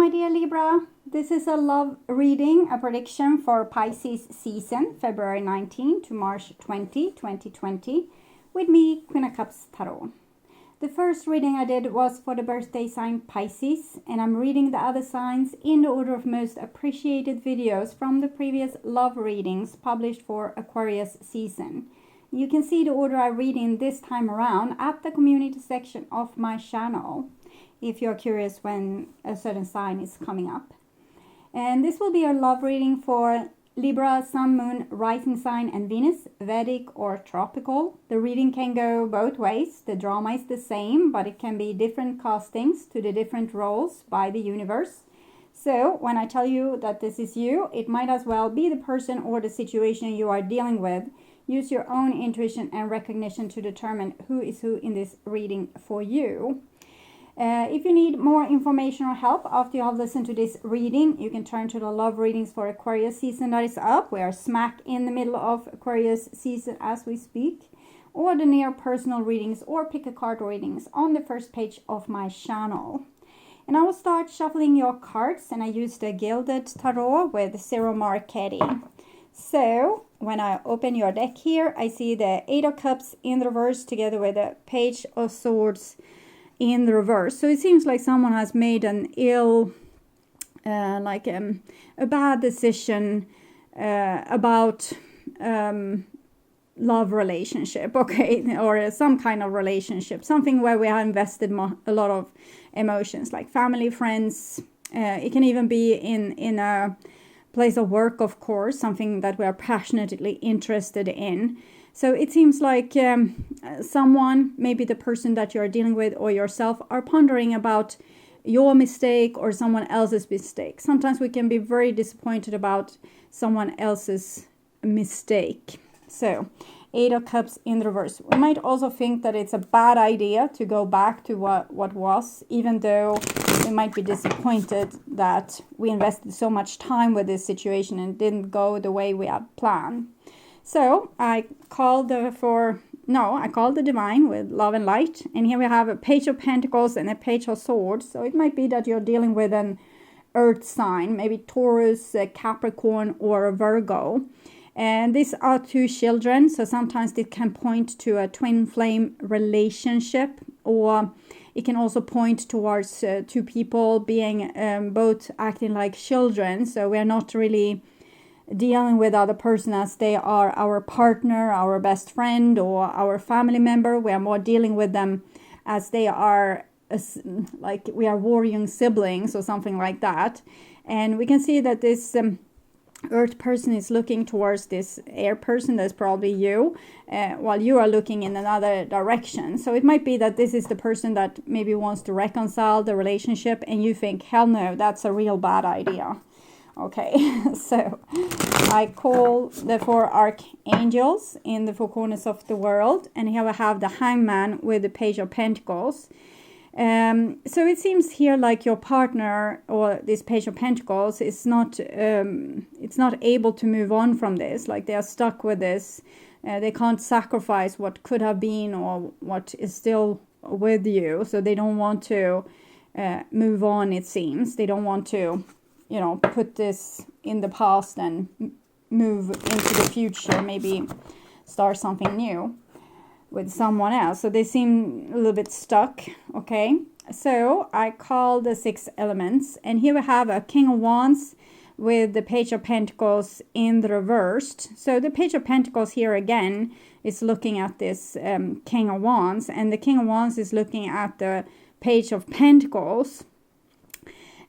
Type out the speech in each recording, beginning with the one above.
my dear Libra. This is a love reading, a prediction for Pisces season, February 19 to March 20, 2020, with me, Queen of Cups Tarot. The first reading I did was for the birthday sign Pisces, and I'm reading the other signs in the order of most appreciated videos from the previous love readings published for Aquarius season. You can see the order I read in this time around at the community section of my channel, if you're curious when a certain sign is coming up. And this will be a love reading for Libra, Sun, Moon, Rising sign and Venus, Vedic or tropical. The reading can go both ways. The drama is the same, but it can be different castings to the different roles by the universe. So when I tell you that this is you, it might as well be the person or the situation you are dealing with. Use your own intuition and recognition to determine who is who in this reading for you. If you need more information or help after you have listened to this reading, you can turn to the love readings for Aquarius season that is up. We are smack in the middle of Aquarius season as we speak. Or the near personal readings or pick a card readings on the first page of my channel. And I will start shuffling your cards, and I use the Gilded Tarot with Ciro Marchetti. So when I open your deck here, I see the Eight of Cups in the reverse together with the Page of Swords in the reverse. So it seems like someone has made an a bad decision about love relationship, okay, or some kind of relationship, something where we have invested a lot of emotions, like family, friends. It can even be in a place of work, of course, something that we are passionately interested in. So it seems like someone, maybe the person that you're dealing with or yourself, are pondering about your mistake or someone else's mistake. Sometimes we can be very disappointed about someone else's mistake. So, Eight of Cups in the reverse. We might also think that it's a bad idea to go back to what was, even though we might be disappointed that we invested so much time with this situation and didn't go the way we had planned. So I called the divine with love and light. And here we have a Page of Pentacles and a Page of Swords. So it might be that you're dealing with an earth sign, maybe Taurus, Capricorn, or a Virgo. And these are two children. So sometimes it can point to a twin flame relationship, or it can also point towards two people being both acting like children. So we're not really dealing with other person as they are our partner, our best friend, or our family member. We are more dealing with them as they are like we are warring siblings or something like that. And we can see that this earth person is looking towards this air person, that's probably you, while you are looking in another direction. So it might be that this is the person that maybe wants to reconcile the relationship, and you think, hell no, that's a real bad idea. Okay, so I call the four archangels in the four corners of the world, and here I have the Hangman with the Page of Pentacles. So it seems here like your partner or this Page of Pentacles is not able to move on from this. Like they are stuck with this. They can't sacrifice what could have been or what is still with you. So they don't want to move on, it seems. They don't want to, put this in the past and move into the future, maybe start something new with someone else. So they seem a little bit stuck, okay? So I call the six elements, and here we have a King of Wands with the Page of Pentacles in the reversed. So the Page of Pentacles here again is looking at this King of Wands, and the King of Wands is looking at the Page of Pentacles.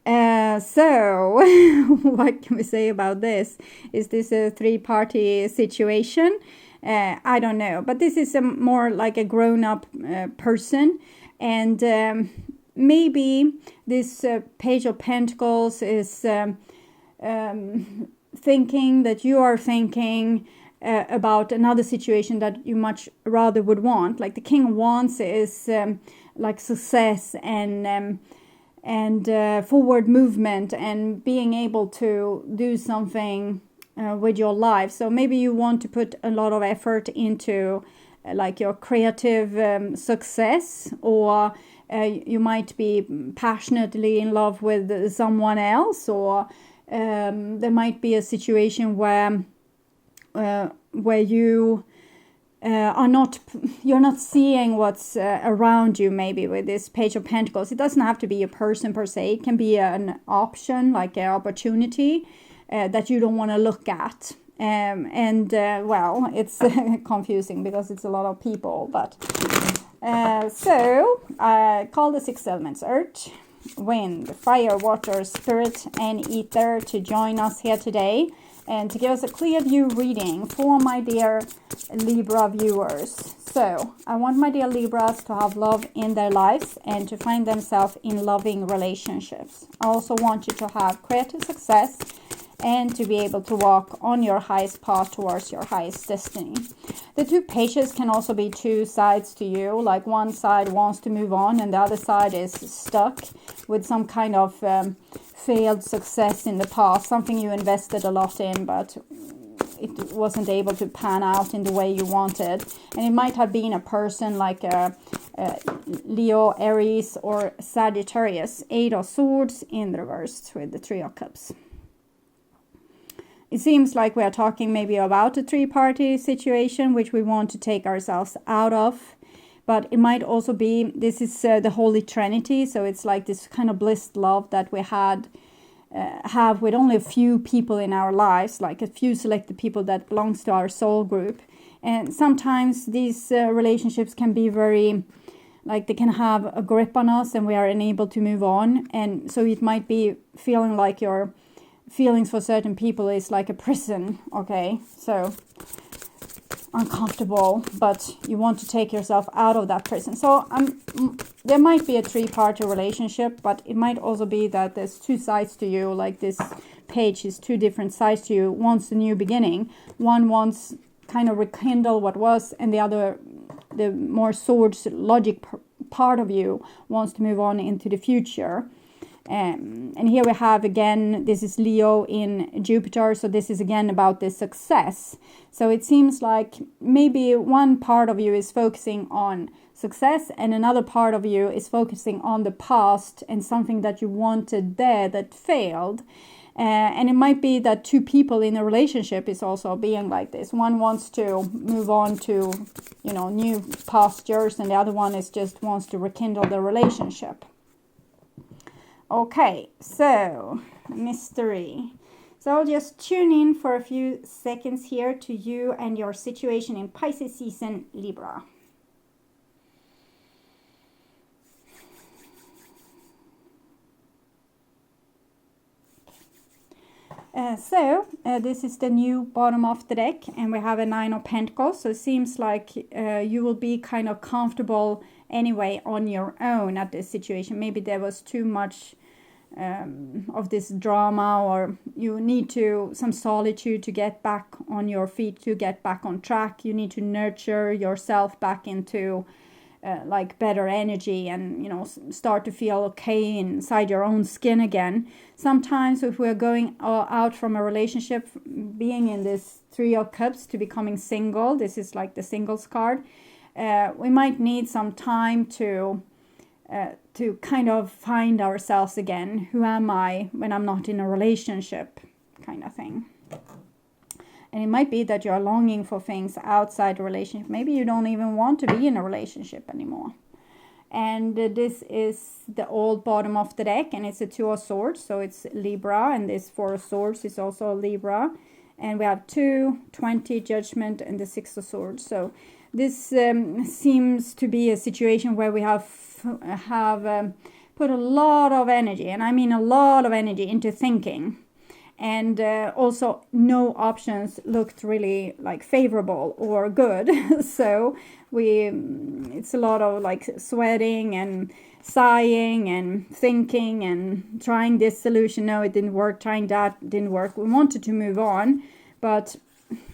So what can we say about this? Is this a three-party situation? I don't know, but this is more like a grown-up person, and maybe this Page of Pentacles is thinking that you are thinking about another situation that you much rather would want. Like the King of Wands is like success and forward movement and being able to do something with your life. So maybe you want to put a lot of effort into like your creative success, or you might be passionately in love with someone else, or there might be a situation where you you're not seeing what's around you, maybe with this Page of Pentacles. It doesn't have to be a person per se. It can be an option, like an opportunity that you don't want to look at. Well, it's confusing because it's a lot of people, but so I call the 6 elements: earth, wind, fire, water, spirit, and ether to join us here today and to give us a clear view reading for my dear Libra viewers. So I want my dear Libras to have love in their lives and to find themselves in loving relationships. I also want you to have creative success and to be able to walk on your highest path towards your highest destiny. The 2 pages can also be 2 sides to you, like one side wants to move on and the other side is stuck with some kind of failed success in the past, something you invested a lot in but it wasn't able to pan out in the way you wanted. And it might have been a person like a Leo, Aries, or Sagittarius. 8 of Swords in reverse with the 3 of Cups. It seems like we are talking maybe about a 3-party situation which we want to take ourselves out of. But it might also be, this is the Holy Trinity, so it's like this kind of blissed love that we have with only a few people in our lives, like a few selected people that belongs to our soul group. And sometimes these relationships can be very, like they can have a grip on us and we are unable to move on. And so it might be feeling like your feelings for certain people is like a prison, okay? So uncomfortable, but you want to take yourself out of that prison. So there might be a 3-party relationship, but it might also be that there's 2 sides to you, like this page is 2 different sides to you. One's a new beginning, one wants kind of rekindle what was, and the other, the more swords logic part of you, wants to move on into the future. And here we have again, this is Leo in Jupiter, so this is again about this success. So it seems like maybe one part of you is focusing on success and another part of you is focusing on the past and something that you wanted there that failed. And it might be that 2 people in a relationship is also being like this. One wants to move on to, new pastures, and the other one is just wants to rekindle the relationship. Okay, so mystery. So I'll just tune in for a few seconds here to you and your situation in Pisces season, Libra. This is the new bottom of the deck, and we have a 9 of Pentacles. So it seems like you will be kind of comfortable anyway on your own at this situation. Maybe there was too much of this drama, or you need some solitude to get back on your feet, to get back on track. You need to nurture yourself back into like better energy and start to feel okay inside your own skin again. Sometimes if we're going out from a relationship, being in this 3 of Cups to becoming single, this is like the singles card, we might need some time to kind of find ourselves again. Who am I when I'm not in a relationship, kind of thing. And it might be that you're longing for things outside a relationship. Maybe you don't even want to be in a relationship anymore. And this is the old bottom of the deck, and it's a 2 of Swords, so it's Libra, and this 4 of Swords is also Libra. And we have 2, 20, Judgment, and the 6 of Swords. So this seems to be a situation where we have put a lot of energy, and I mean a lot of energy, into thinking. And also no options looked really like favorable or good. So it's a lot of like sweating and sighing and thinking and trying this solution. No, it didn't work. Trying that didn't work. We wanted to move on, but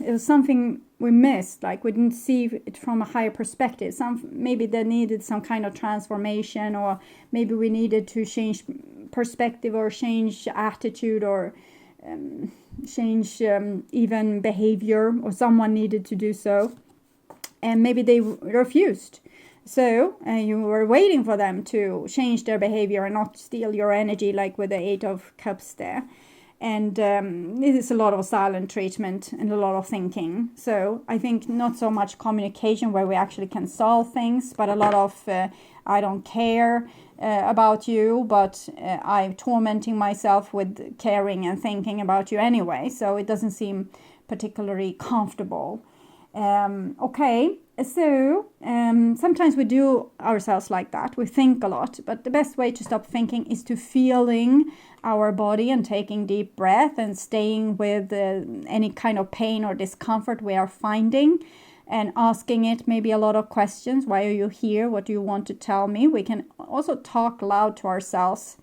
it was something we missed. Like we didn't see it from a higher perspective. Maybe they needed some kind of transformation, or maybe we needed to change perspective or change attitude, or change even behavior, or someone needed to do so. and maybe they refused. So you were waiting for them to change their behavior and not steal your energy, like with the 8 of Cups there. And this is a lot of silent treatment and a lot of thinking. So I think not so much communication where we actually can solve things, but a lot of I don't care about you, but I'm tormenting myself with caring and thinking about you anyway. So it doesn't seem particularly comfortable. Okay, so sometimes we do ourselves like that. We think a lot, but the best way to stop thinking is to feeling our body and taking deep breath and staying with any kind of pain or discomfort we are finding, and asking it maybe a lot of questions. Why are you here? What do you want to tell me? We can also talk loud to ourselves.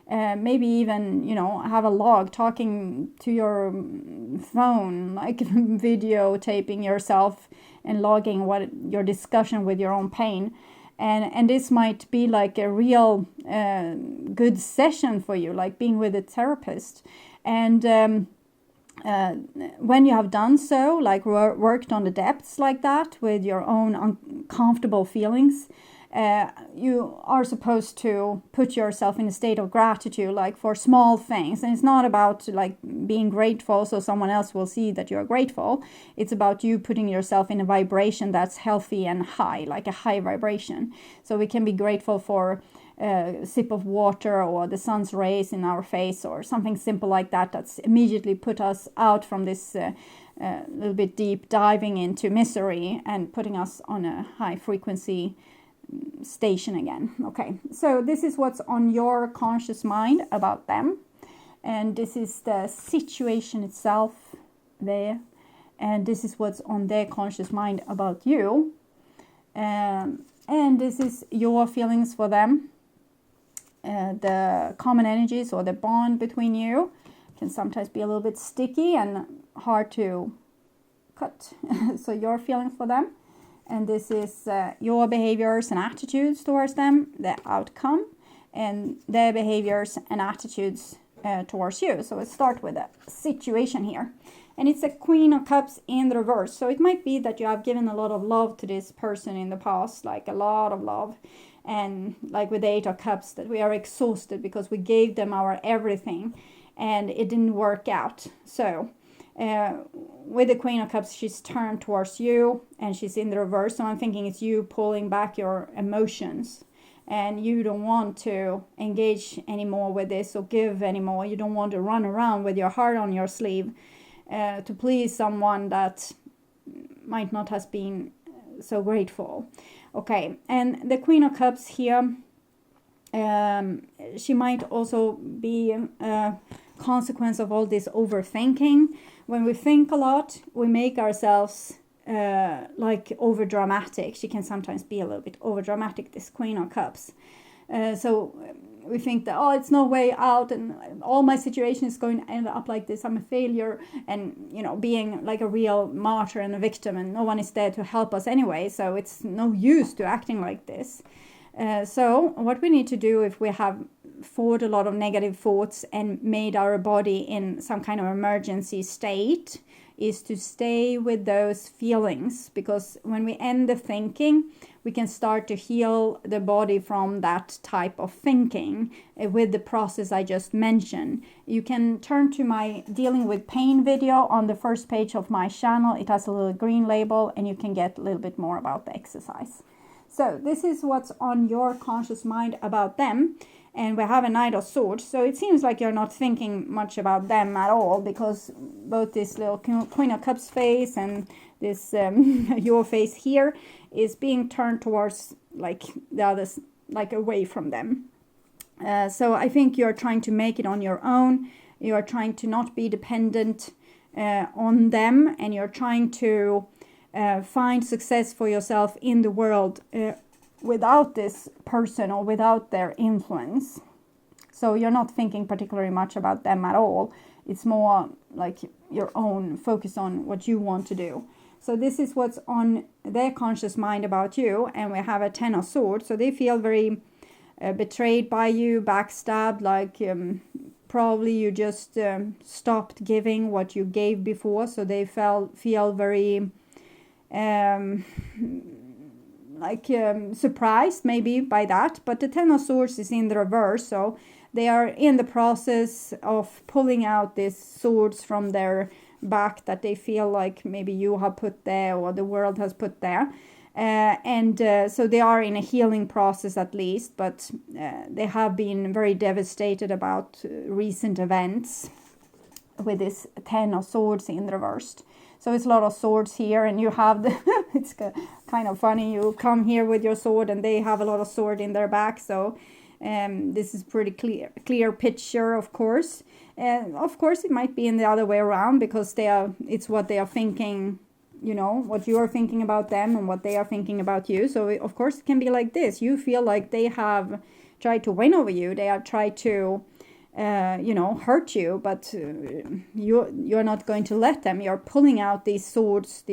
Maybe even, have a log, talking to your phone, like videotaping yourself and logging what your discussion with your own pain. And this might be like a real good session for you, like being with a therapist. And when you have done so, like worked on the depths like that with your own uncomfortable feelings, you are supposed to put yourself in a state of gratitude, like for small things. And it's not about like being grateful so someone else will see that you're grateful. It's about you putting yourself in a vibration that's healthy and high, like a high vibration. So we can be grateful for a sip of water or the sun's rays in our face or something simple like that, that's immediately put us out from this little bit deep diving into misery and putting us on a high frequency station again. Okay, so this is what's on your conscious mind about them, and this is the situation itself there, and this is what's on their conscious mind about you, and this is your feelings for them. The common energies or the bond between you can sometimes be a little bit sticky and hard to cut. So your feelings for them. And this is your behaviors and attitudes towards them, the outcome, and their behaviors and attitudes towards you. So let's start with the situation here. And it's a Queen of Cups in the reverse. So it might be that you have given a lot of love to this person in the past, like a lot of love. And like with the 8 of Cups, that we are exhausted because we gave them our everything and it didn't work out. So with the Queen of Cups, she's turned towards you and she's in the reverse. So I'm thinking it's you pulling back your emotions and you don't want to engage anymore with this or give anymore. You don't want to run around with your heart on your sleeve to please someone that might not have been so grateful. Okay, and the Queen of Cups here, she might also be a consequence of all this overthinking. When we think a lot, we make ourselves like over dramatic. She can sometimes be a little bit over dramatic, this Queen of Cups. So we think that, oh, it's no way out and all my situation is going to end up like this. I'm a failure, and, being like a real martyr and a victim, and no one is there to help us anyway. So it's no use to acting like this. So what we need to do if we have thought a lot of negative thoughts and made our body in some kind of emergency state is to stay with those feelings, because when we end the thinking, we can start to heal the body from that type of thinking with the process I just mentioned. You can turn to my Dealing with Pain video on the first page of my channel. It has a little green label and you can get a little bit more about the exercise. So this is what's on your conscious mind about them. And we have a Knight of Swords. So it seems like you're not thinking much about them at all, because both this little Queen of Cups face and this your face here is being turned towards like the others, like away from them. So I think you're trying to make it on your own. You're trying to not be dependent on them, and you're trying to find success for yourself in the world without this person or without their influence. So you're not thinking particularly much about them at all. It's more like your own focus on what you want to do. So this is what's on their conscious mind about you. And we have a 10 of Swords. So they feel very betrayed by you, backstabbed, like probably you just stopped giving what you gave before. So they feel very surprised maybe by that. But the Ten of Swords is in the reverse, so they are in the process of pulling out these swords from their back that they feel like maybe you have put there or the world has put there. So they are in a healing process at least, but they have been very devastated about recent events with this Ten of Swords in the reversed. So it's a lot of swords here, and you have the, it's kind of funny, you come here with your sword and they have a lot of sword in their back. So this is pretty clear picture, of course. And of course it might be in the other way around, because it's what they are thinking, you know, what you are thinking about them and what they are thinking about you. So of course it can be like this. You feel like they have tried to win over you. They have tried to hurt you, but you're not going to let them. You're pulling out these swords.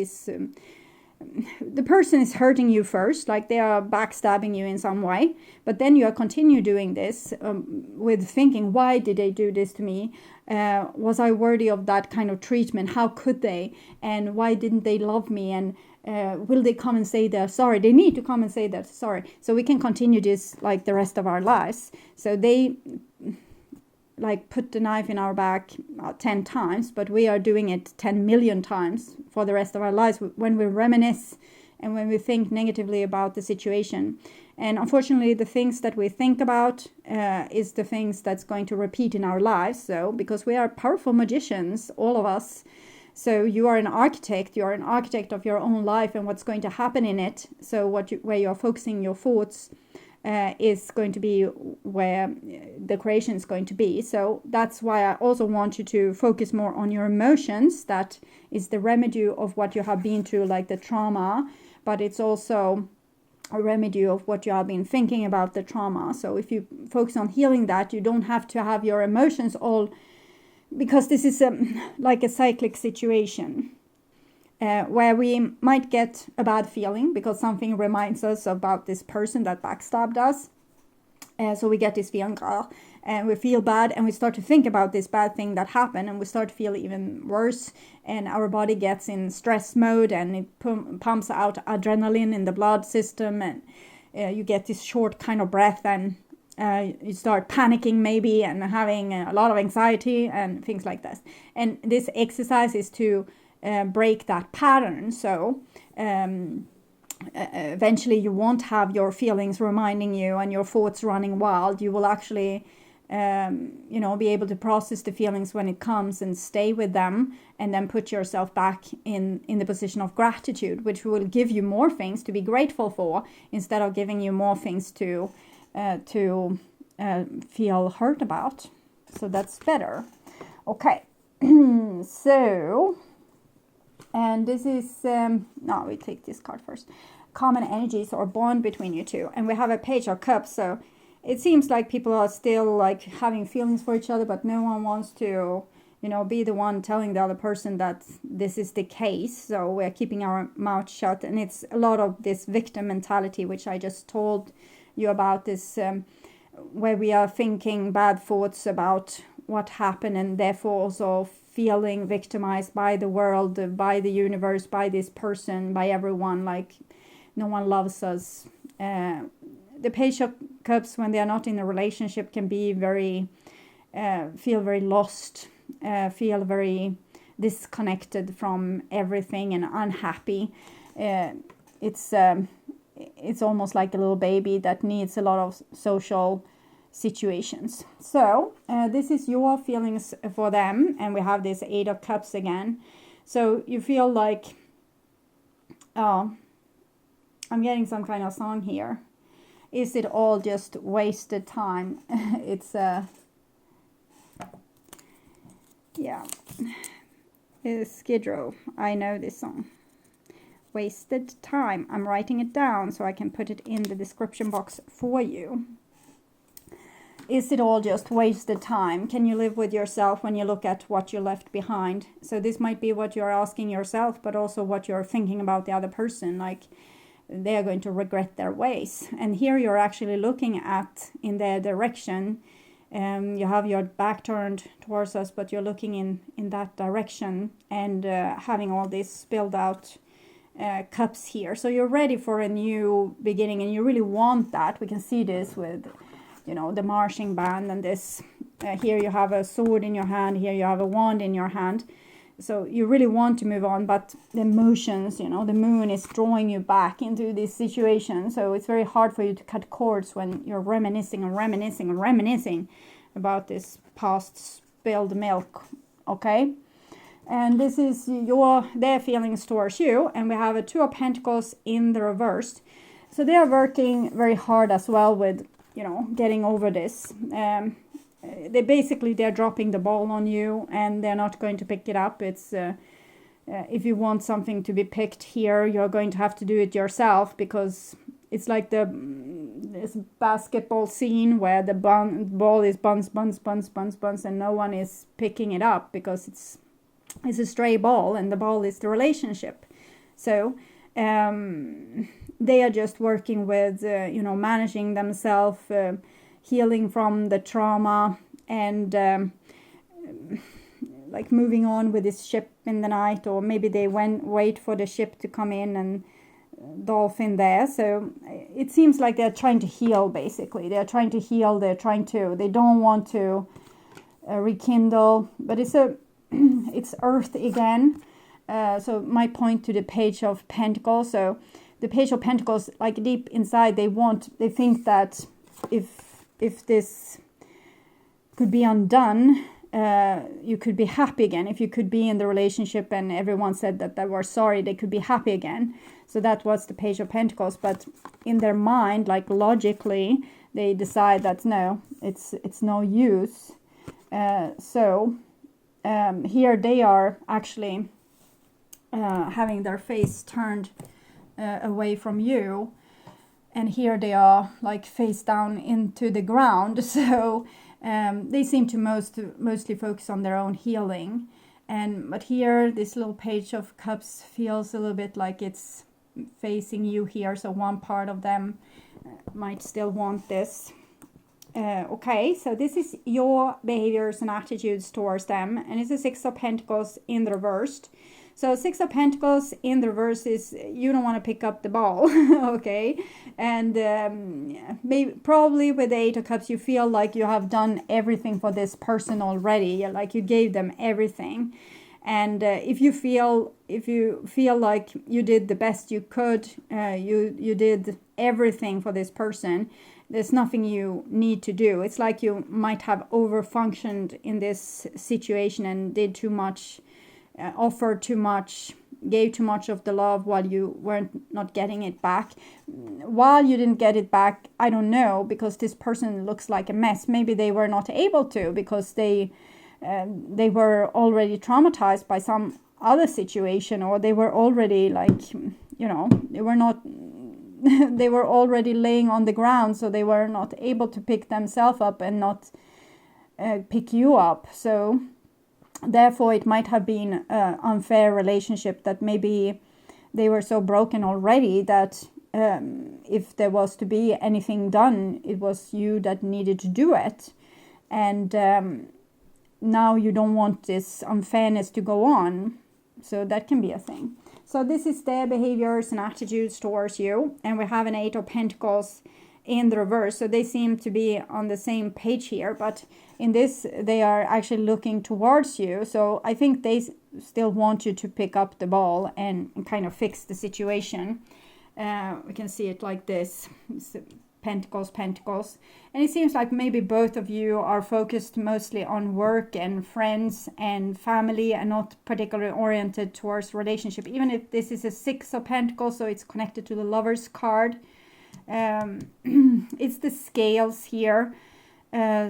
The person is hurting you first, like they are backstabbing you in some way, but then you continue doing this with thinking, why did they do this to me? Was I worthy of that kind of treatment? How could they? And why didn't they love me? And will they come and say they're sorry? They need to come and say they're sorry. So we can continue this like the rest of our lives. So they like put the knife in our back 10 times, but we are doing it 10 million times for the rest of our lives when we reminisce and when we think negatively about the situation. And unfortunately, the things that we think about is the things that's going to repeat in our lives. So because we are powerful magicians, all of us. So you are an architect of your own life and what's going to happen in it. So where you are focusing your thoughts is going to be where the creation is going to be. So that's why I also want you to focus more on your emotions. That is the remedy of what you have been through, like the trauma, but it's also a remedy of what you have been thinking about the trauma. So if you focus on healing that, you don't have to have your emotions all, because this is like a cyclic situation. Where we might get a bad feeling because something reminds us about this person that backstabbed us. So we get this feeling, and we feel bad, and we start to think about this bad thing that happened, and we start to feel even worse, and our body gets in stress mode, and it pumps out adrenaline in the blood system, and you get this short kind of breath, and you start panicking maybe, and having a lot of anxiety and things like that. And this exercise is to break that pattern. So eventually you won't have your feelings reminding you and your thoughts running wild. You will actually be able to process the feelings when it comes and stay with them, and then put yourself back in the position of gratitude, which will give you more things to be grateful for instead of giving you more things to feel hurt about. So that's better. Okay. So, and this is, no, we take this card first. Common energies or bond between you two. And we have a Page of Cups. So it seems like people are still like having feelings for each other, but no one wants to, be the one telling the other person that this is the case. So we're keeping our mouth shut. And it's a lot of this victim mentality, which I just told you about, this where we are thinking bad thoughts about what happened, and therefore also feeling victimized by the world, by the universe, by this person, by everyone, like no one loves us. The Page of Cups, when they are not in a relationship, can be feel very lost, feel very disconnected from everything and unhappy. It's almost like a little baby that needs a lot of social situations. So this is your feelings for them, and we have this Eight of Cups again. So you feel like, I'm getting some kind of song here. Is it all just wasted time? It's it's Skid Row. I know this song. Wasted time. I'm writing it down so I can put it in the description box for you. Is it all just wasted time? Can you live with yourself when you look at what you left behind? So this might be what you're asking yourself, but also what you're thinking about the other person, like they are going to regret their ways. And here you're actually looking at in their direction. You have your back turned towards us, but you're looking in that direction, and having all this spilled out cups here. So you're ready for a new beginning, and you really want that. We can see this with, you know, the marching band, and this here you have a sword in your hand, here you have a wand in your hand. So you really want to move on, but the emotions, you know, the moon is drawing you back into this situation. So it's very hard for you to cut cords when you're reminiscing and reminiscing and reminiscing about this past spilled milk. Okay. And this is their feelings towards you. And we have a Two of Pentacles in the reverse. So they are working very hard as well with, you know, getting over this. They're dropping the ball on you, and they're not going to pick it up. It's if you want something to be picked here, you're going to have to do it yourself, because it's like this basketball scene where the ball is bounce, and no one is picking it up because it's a stray ball, and the ball is the relationship. So they are just working with, you know, managing themselves, healing from the trauma, and like moving on with this ship in the night, or maybe they wait for the ship to come in and dolphin there. So it seems like they're trying to heal, basically. They're trying to heal, they don't want to rekindle, but it's Earth again. So my point to the Page of Pentacles. So the Page of Pentacles, like deep inside, they think that if this could be undone, you could be happy again. If you could be in the relationship and everyone said that they were sorry, they could be happy again. So that was the Page of Pentacles. But in their mind, like logically, they decide that no, it's no use. So here they are actually having their face turned away from you. And here they are like face down into the ground. So they seem to mostly focus on their own healing. But here, this little Page of Cups feels a little bit like it's facing you here. So one part of them might still want this. Okay, so this is your behaviors and attitudes towards them. And it's a Six of Pentacles in the reversed. So Six of Pentacles in the reverse is you don't want to pick up the ball, okay? And probably with the Eight of Cups, you feel like you have done everything for this person already, like you gave them everything. And if you feel like you did the best you could, you did everything for this person, there's nothing you need to do. It's like you might have overfunctioned in this situation and did too much, offered too much, gave too much of the love while you weren't not getting it back. While you didn't get it back, I don't know, because this person looks like a mess. Maybe they were not able to because they were already traumatized by some other situation, or they were already like, you know, they were not they were already laying on the ground, so they were not able to pick themselves up and not pick you up. So therefore it might have been an unfair relationship, that maybe they were so broken already that if there was to be anything done, it was you that needed to do it. And now you don't want this unfairness to go on. So that can be a thing. So this is their behaviors and attitudes towards you. And we have an Eight of Pentacles in the reverse. So they seem to be on the same page here. But in this, they are actually looking towards you. So I think they still want you to pick up the ball and kind of fix the situation. We can see it like this. It's Pentacles, Pentacles. And it seems like maybe both of you are focused mostly on work and friends and family, and not particularly oriented towards relationship. Even if this is a Six of Pentacles, so it's connected to the Lover's card. It's the scales here.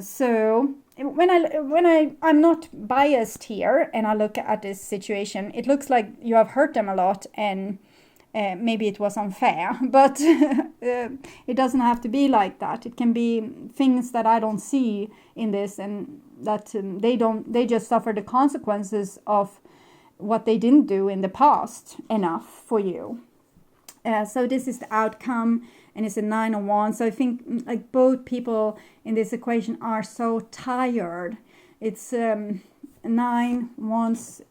So when I'm not biased here and I look at this situation, it looks like you have hurt them a lot, and maybe it was unfair, but it doesn't have to be like that. It can be things that I don't see in this, and that they just suffer the consequences of what they didn't do in the past enough for you. So this is the outcome, and it's a Nine of Wands. So I think like both people in this equation are so tired. It's 9 Wands.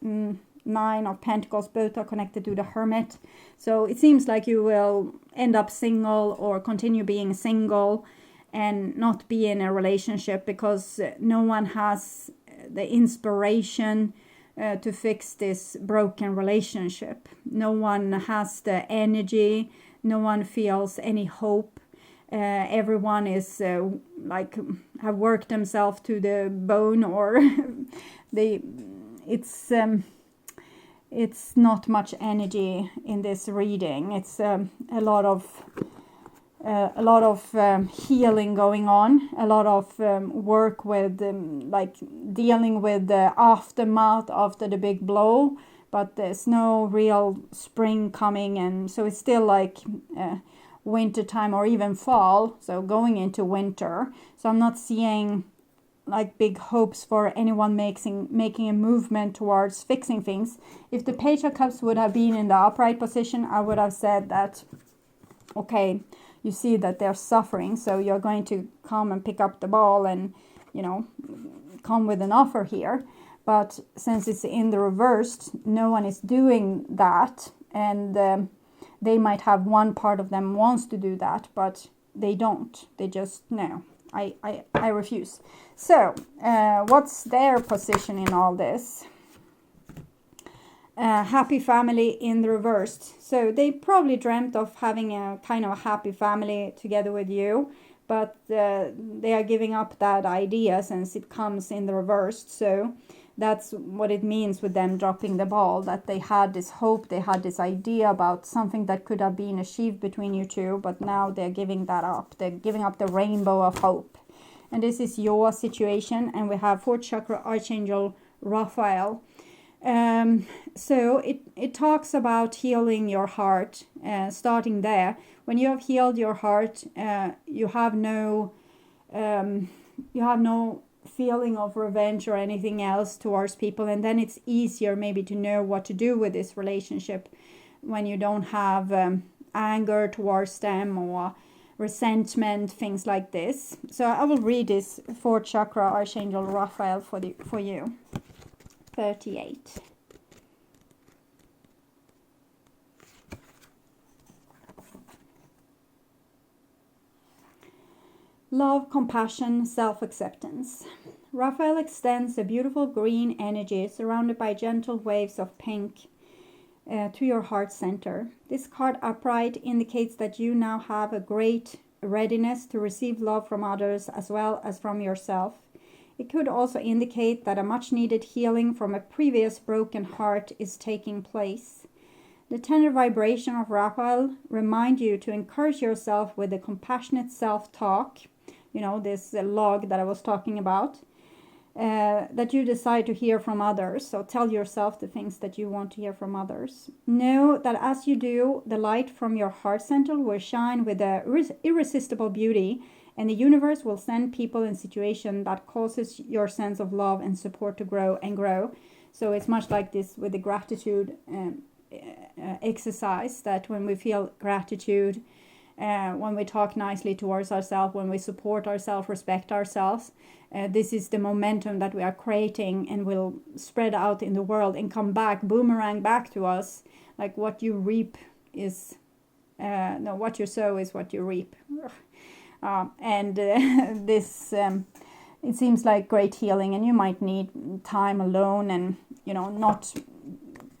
Nine of Pentacles, both are connected to the Hermit. So it seems like you will end up single or continue being single and not be in a relationship because no one has the inspiration to fix this broken relationship. No one has the energy. No one feels any hope. Everyone is like have worked themselves to the bone, or it's not much energy in this reading. It's a lot of healing going on, a lot of work with like dealing with the aftermath after the big blow, but there's no real spring coming, and so it's still like winter time or even fall, so going into winter. So I'm not seeing like big hopes for anyone making a movement towards fixing things. If the Page of Cups would have been in the upright position, I would have said that, okay, you see that they're suffering, so you're going to come and pick up the ball and, you know, come with an offer here. But since it's in the reversed, no one is doing that, and they might have one part of them wants to do that, but they don't. They just, no, I refuse. So, what's their position in all this? Happy family in the reversed. So they probably dreamt of having a kind of a happy family together with you, but they are giving up that idea since it comes in the reversed. So that's what it means with them dropping the ball, that they had this hope, they had this idea about something that could have been achieved between you two, but now they're giving that up. They're giving up the rainbow of hope. And this is your situation, and we have 4th chakra Archangel Raphael. So it talks about healing your heart, starting there. When you have healed your heart, you have no feeling of revenge or anything else towards people, and then it's easier maybe to know what to do with this relationship when you don't have anger towards them or resentment, things like this. So I will read this 4th chakra Archangel Raphael for you. 38. Love, compassion, self-acceptance. Raphael extends a beautiful green energy surrounded by gentle waves of pink to your heart center. This card upright indicates that you now have a great readiness to receive love from others as well as from yourself. It could also indicate that a much needed healing from a previous broken heart is taking place. The tender vibration of Raphael reminds you to encourage yourself with a compassionate self-talk, you know, this log that I was talking about, that you decide to hear from others. So tell yourself the things that you want to hear from others. Know that as you do, the light from your heart center will shine with a irresistible beauty, and the universe will send people in situation that causes your sense of love and support to grow and grow. So it's much like this with the gratitude exercise, that when we feel gratitude, when we talk nicely towards ourselves, when we support ourselves, respect ourselves, this is the momentum that we are creating and will spread out in the world and come back, boomerang back to us. Like what you reap is, what you sow is what you reap. This, it seems like great healing, and you might need time alone and, you know, not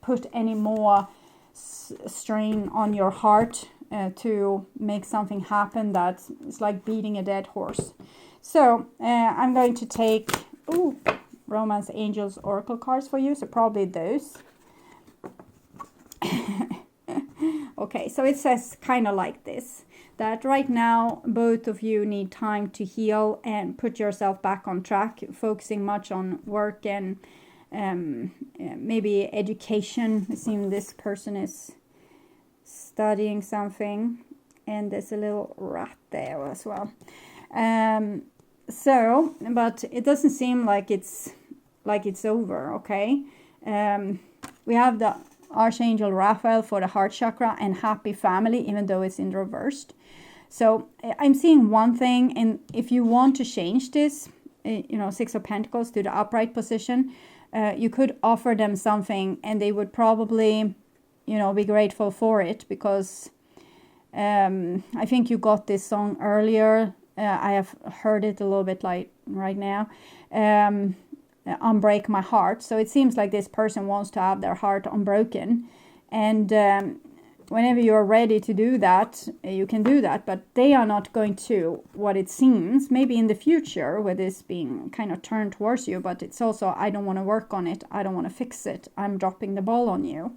put any more strain on your heart to make something happen that is like beating a dead horse. So I'm going to take Romance Angels Oracle cards for you, so probably those. Okay, so it says kind of like this, that right now both of you need time to heal and put yourself back on track, focusing much on work and maybe education. It seems this person is studying something, and there's a little rat there as well. So, but it doesn't seem like it's over. Okay, we have the Archangel Raphael for the heart chakra and happy family, even though it's in reversed. So I'm seeing one thing, and if you want to change this, you know, 6 of Pentacles to the upright position, you could offer them something and they would probably, you know, be grateful for it, because I think you got this song earlier. I have heard it a little bit like right now. Unbreak my heart. So it seems like this person wants to have their heart unbroken. And whenever you're ready to do that, you can do that. But they are not going to, what it seems, maybe in the future with this being kind of turned towards you. But it's also, I don't want to work on it. I don't want to fix it. I'm dropping the ball on you.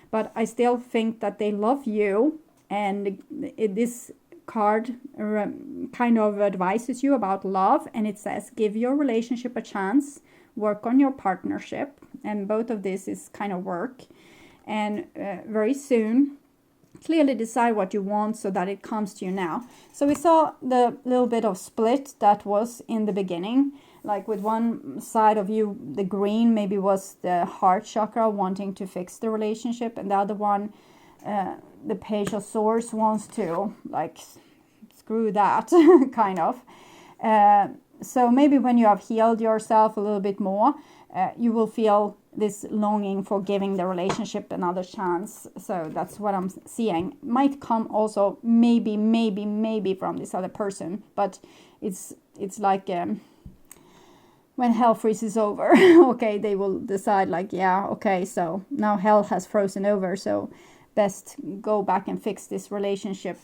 But I still think that they love you. And this card kind of advises you about love. And it says, give your relationship a chance. Work on your partnership. And both of this is kind of work. And very soon, clearly decide what you want so that it comes to you now. So we saw the little bit of split that was in the beginning. Like with one side of you, the green maybe was the heart chakra wanting to fix the relationship. And the other one, the Page of Swords wants to like screw that kind of. So maybe when you have healed yourself a little bit more, you will feel this longing for giving the relationship another chance. So that's what I'm seeing. Might come also maybe from this other person, but it's like when hell freezes over. Okay, they will decide like, yeah, okay, so now hell has frozen over, so best go back and fix this relationship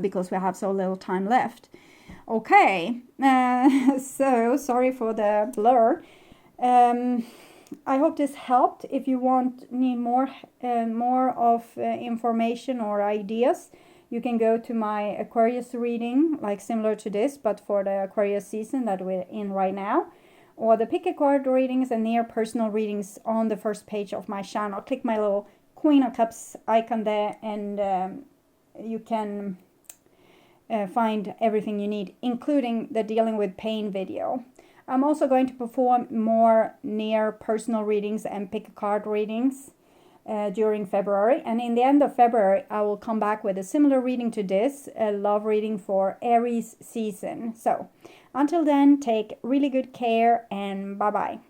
because we have so little time left. Okay, so sorry for the blur. I hope this helped. If you need more of information or ideas, you can go to my Aquarius reading, like similar to this, but for the Aquarius season that we're in right now, or the pick a card readings and near personal readings on the first page of my channel. Click my little Queen of Cups icon there, and you can find everything you need, including the dealing with pain video. I'm also going to perform more near personal readings and pick a card readings during February. And in the end of February, I will come back with a similar reading to this, a love reading for Aries season. So until then, take really good care and bye-bye.